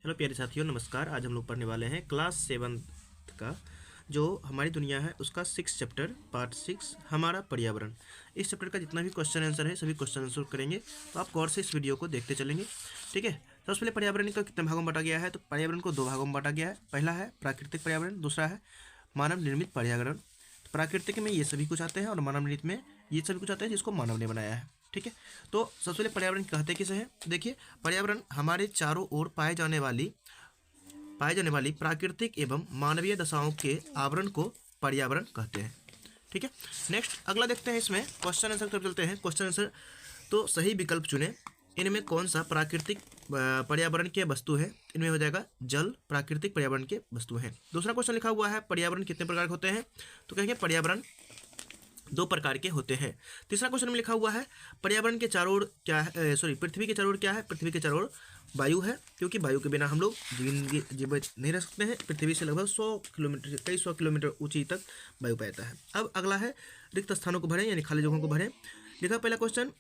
Hello प्यारे साथियों, नमस्कार। आज हम लोग पढ़ने वाले हैं क्लास 7th का जो हमारी दुनिया है उसका 6 चैप्टर पार्ट 6 हमारा पर्यावरण। इस चैप्टर का जितना भी क्वेश्चन आंसर है सभी क्वेश्चन आंसर करेंगे, तो आप गौर से इस वीडियो को देखते चलेंगे। ठीक है। सबसे पहले पर्यावरण को कितने भागों में बांटा गया है, तो पर्यावरण को 2 भागों में बांटा गया है। पहला है प्राकृतिक पर्यावरण, दूसरा है मानव निर्मित पर्यावरण। तो प्राकृतिक में ये सभी कुछ आते हैं और मानव निर्मित में ये सभी कुछ आते हैं जिसको मानव ने बनाया है। ठीक है। तो सबसे पहले पर्यावरण कहते किसे हैं, देखिए पर्यावरण हमारे चारों ओर पाए जाने वाली प्राकृतिक एवं मानवीय दशाओं के आवरण को पर्यावरण कहते हैं। ठीक है। नेक्स्ट अगला देखते हैं, इसमें क्वेश्चन आंसर की तरफ चलते हैं। क्वेश्चन आंसर, तो सही विकल्प चुने। इनमें कौन सा प्राकृतिक पर्यावरण के वस्तु है, इनमें हो जाएगा जल प्राकृतिक पर्यावरण के वस्तु हैं। दूसरा क्वेश्चन लिखा हुआ है पर्यावरण कितने प्रकार के होते हैं, तो कहेंगे पर्यावरण 2 प्रकार के होते हैं। तीसरा क्वेश्चन में लिखा हुआ है पर्यावरण के चारों ओर क्या है, पृथ्वी के चारों ओर क्या है, पृथ्वी के चारों ओर वायु है, क्योंकि वायु के बिना हम लोग जीवित नहीं रह सकते हैं। पृथ्वी से लगभग 100 किलोमीटर कई 100 किलोमीटर ऊंची तक वायु पाता है। अब अगला है रिक्त स्थानों को भरें, यानी खाली जगहों को भरें। लिखा पहला क्वेश्चन,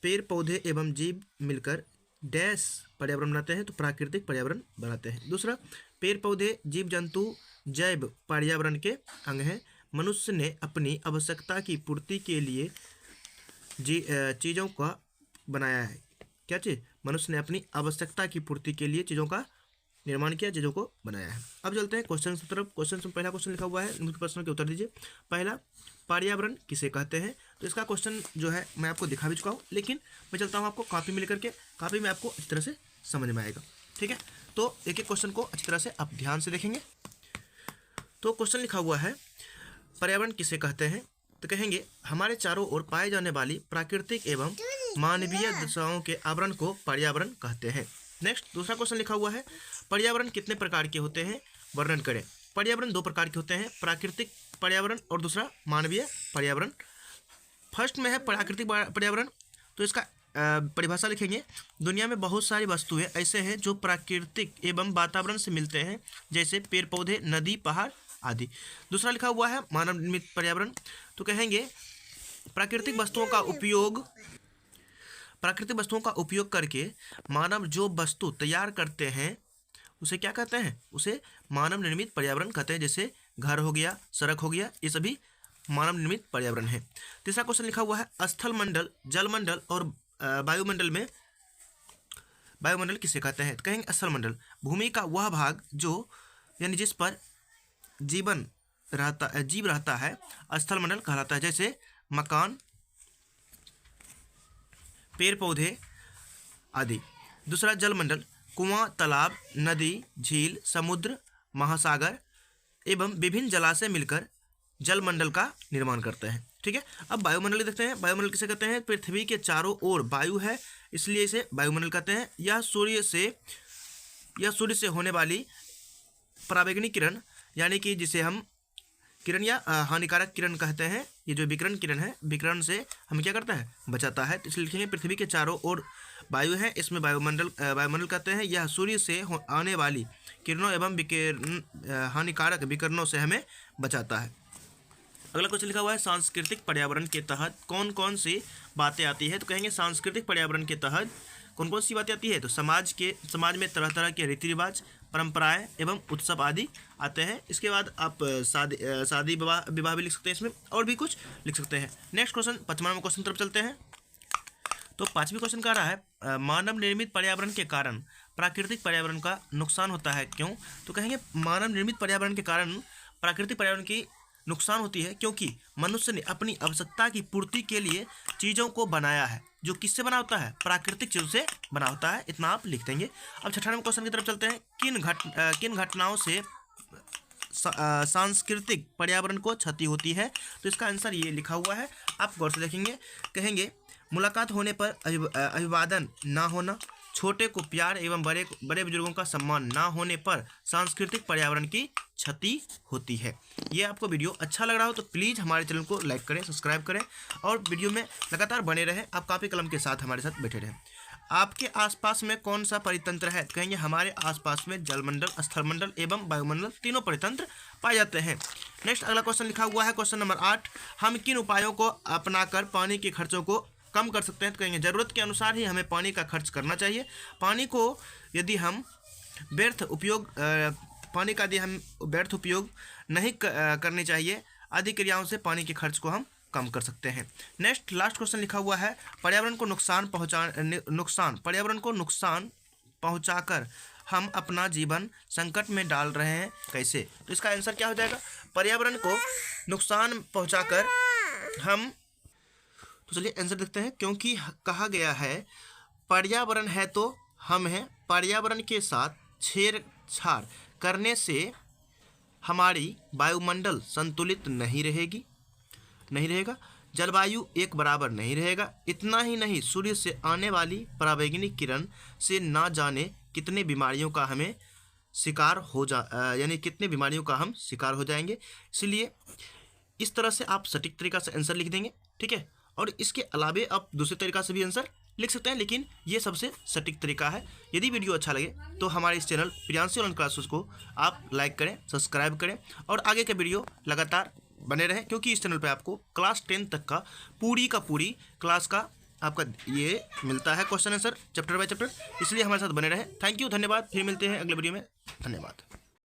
पेड़ पौधे एवं जीव मिलकर डैश पर्यावरण बनाते हैं, तो प्राकृतिक पर्यावरण बनाते हैं। दूसरा, पेड़ पौधे जीव जंतु जैव पर्यावरण के अंग हैं। मनुष्य ने अपनी आवश्यकता की पूर्ति के लिए चीज़ों का बनाया है। क्या चीज़, मनुष्य ने अपनी आवश्यकता की पूर्ति के लिए चीज़ों का निर्माण किया, चीज़ों को बनाया है। अब चलते हैं क्वेश्चन की तरफ। क्वेश्चन में पहला क्वेश्चन लिखा हुआ है, उनके प्रश्नों के उत्तर दीजिए। पहला, पर्यावरण किसे कहते हैं, तो इसका क्वेश्चन जो है मैं आपको दिखा भी चुका हूँ, लेकिन मैं चलता हूँ आपको कॉपी में लेकर के, कॉपी में आपको अच्छी तरह से समझ में आएगा। ठीक है। तो एक एक क्वेश्चन को अच्छी तरह से आप ध्यान से देखेंगे। तो क्वेश्चन लिखा हुआ है पर्यावरण किसे कहते हैं, तो कहेंगे हमारे चारों ओर पाए जाने वाली प्राकृतिक एवं मानवीय दशाओं के आवरण को पर्यावरण कहते हैं। नेक्स्ट दूसरा क्वेश्चन लिखा हुआ है पर्यावरण कितने प्रकार के होते हैं, वर्णन करें। पर्यावरण 2 प्रकार के होते हैं, प्राकृतिक पर्यावरण और दूसरा मानवीय पर्यावरण। फर्स्ट में है प्राकृतिक पर्यावरण, तो इसका परिभाषा लिखेंगे। दुनिया में बहुत सारी वस्तुएं ऐसे हैं जो प्राकृतिक एवं वातावरण से मिलते हैं, जैसे पेड़ पौधे, नदी, पहाड़ आदि। दूसरा लिखा हुआ है मानव निर्मित पर्यावरण, तो कहेंगे प्राकृतिक वस्तुओं का उपयोग करके मानव जो वस्तु तैयार करते हैं उसे क्या कहते हैं, उसे मानव निर्मित पर्यावरण कहते हैं। जैसे घर हो गया, सड़क हो गया, ये सभी मानव निर्मित पर्यावरण है। तीसरा क्वेश्चन लिखा हुआ है स्थल मंडल, जलमंडल और वायुमंडल किसे कहते हैं, तो कहेंगे स्थल मंडल भूमि का वह भाग जो यानी जिस पर जीव रहता है, स्थल मंडल कहलाता है। जैसे मकान, पेड़ पौधे आदि। दूसरा जलमंडल कुआं, तालाब, नदी, झील, समुद्र, महासागर एवं विभिन्न जलाशय मिलकर जलमंडल का निर्माण करते हैं। ठीक है। अब वायुमंडल देखते हैं। वायुमंडल किसे कहते हैं, पृथ्वी के चारों ओर वायु है, इसलिए इसे वायुमंडल कहते हैं। यह सूर्य से होने वाली पराबैंगनी किरण, यानी कि जिसे हम किरण या हानिकारक किरण कहते हैं, ये जो विकिरण किरण है, विकिरण से हमें क्या करता है, बचाता है। तो इसलिए लिखेंगे पृथ्वी के चारों ओर वायु है, इसमें वायुमंडल कहते हैं। यह सूर्य से आने वाली किरणों एवं हानिकारक विकिरणों से हमें बचाता है। अगला क्वेश्चन लिखा हुआ है सांस्कृतिक पर्यावरण के तहत कौन कौन सी बातें आती है, तो कहेंगे सांस्कृतिक पर्यावरण के तहत कौन कौन सी बातें आती है, तो समाज में तरह तरह के रीति रिवाज, परंपराएं एवं उत्सव आदि आते हैं। इसके बाद आप शादी विवाह भी लिख सकते हैं, इसमें और भी कुछ लिख सकते हैं। नेक्स्ट क्वेश्चन 5वां क्वेश्चन तरफ चलते हैं। तो 5वीं क्वेश्चन कह रहा है मानव निर्मित पर्यावरण के कारण प्राकृतिक पर्यावरण का नुकसान होता है, क्यों, तो कहेंगे मानव निर्मित पर्यावरण के कारण प्राकृतिक पर्यावरण की नुकसान होती है क्योंकि मनुष्य ने अपनी आवश्यकता की पूर्ति के लिए चीज़ों को बनाया है, जो किससे बना होता है, प्राकृतिक चीज़ों से बना होता है। इतना आप लिख देंगे। अब 6वां क्वेश्चन की तरफ चलते हैं। किन घटनाओं से सांस्कृतिक पर्यावरण को क्षति होती है, तो इसका आंसर ये लिखा हुआ है, आप गौर से देखेंगे। कहेंगे मुलाकात होने पर अभिवादन ना होना, छोटे को प्यार एवं बड़े बुजुर्गों का सम्मान ना होने पर सांस्कृतिक पर्यावरण की क्षति होती है। ये आपको वीडियो अच्छा लग रहा हो तो प्लीज़ हमारे चैनल को लाइक करें, सब्सक्राइब करें और वीडियो में लगातार बने रहें। आप कॉपी कलम के साथ हमारे साथ बैठे रहें। आपके आसपास में कौन सा परितंत्र है, तो कहेंगे हमारे आसपास में जलमंडल, स्थलमंडल एवं वायुमंडल तीनों परितंत्र पाए जाते हैं। नेक्स्ट अगला क्वेश्चन लिखा हुआ है क्वेश्चन नंबर 8, हम किन उपायों को अपनाकर पानी के खर्चों को कम कर सकते हैं, तो कहेंगे ज़रूरत के अनुसार ही हमें पानी का खर्च करना चाहिए। पानी को यदि हम व्यर्थ उपयोग पानी का यदि हम व्यर्थ उपयोग नहीं करनी चाहिए, आदि क्रियाओं से पानी के खर्च को हम कम कर सकते हैं। नेक्स्ट लास्ट क्वेश्चन लिखा हुआ है, पर्यावरण को नुकसान पहुंचाकर हम अपना जीवन संकट में डाल रहे हैं कैसे? तो इसका आंसर क्या हो जाएगा? पर्यावरण को नुकसान पहुंचाकर हम, तो चलिए आंसर देखते हैं। क्योंकि कहा गया है पर्यावरण है तो हम हैं, पर्यावरण के साथ छेड़छाड़ करने से हमारी वायुमंडल संतुलित नहीं रहेगा, जलवायु एक बराबर नहीं रहेगा। इतना ही नहीं, सूर्य से आने वाली पराबैंगनी किरण से ना जाने कितने बीमारियों का हमें शिकार कितने बीमारियों का हम शिकार हो जाएंगे। इसलिए इस तरह से आप सटीक तरीका से आंसर लिख देंगे, ठीक है। और इसके अलावे आप दूसरे तरीका से भी आंसर लिख सकते हैं, लेकिन ये सबसे सटीक तरीका है। यदि वीडियो अच्छा लगे तो हमारे इस चैनल प्रियांशी ऑनलाइन क्लासेस को आप लाइक करें, सब्सक्राइब करें और आगे के वीडियो लगातार बने रहें, क्योंकि इस चैनल पे आपको क्लास 10 तक का पूरी क्लास का आपका ये मिलता है question answer chapter by chapter. इसलिए हमारे साथ बने रहें। थैंक यू, धन्यवाद। फिर मिलते हैं अगले वीडियो में। धन्यवाद।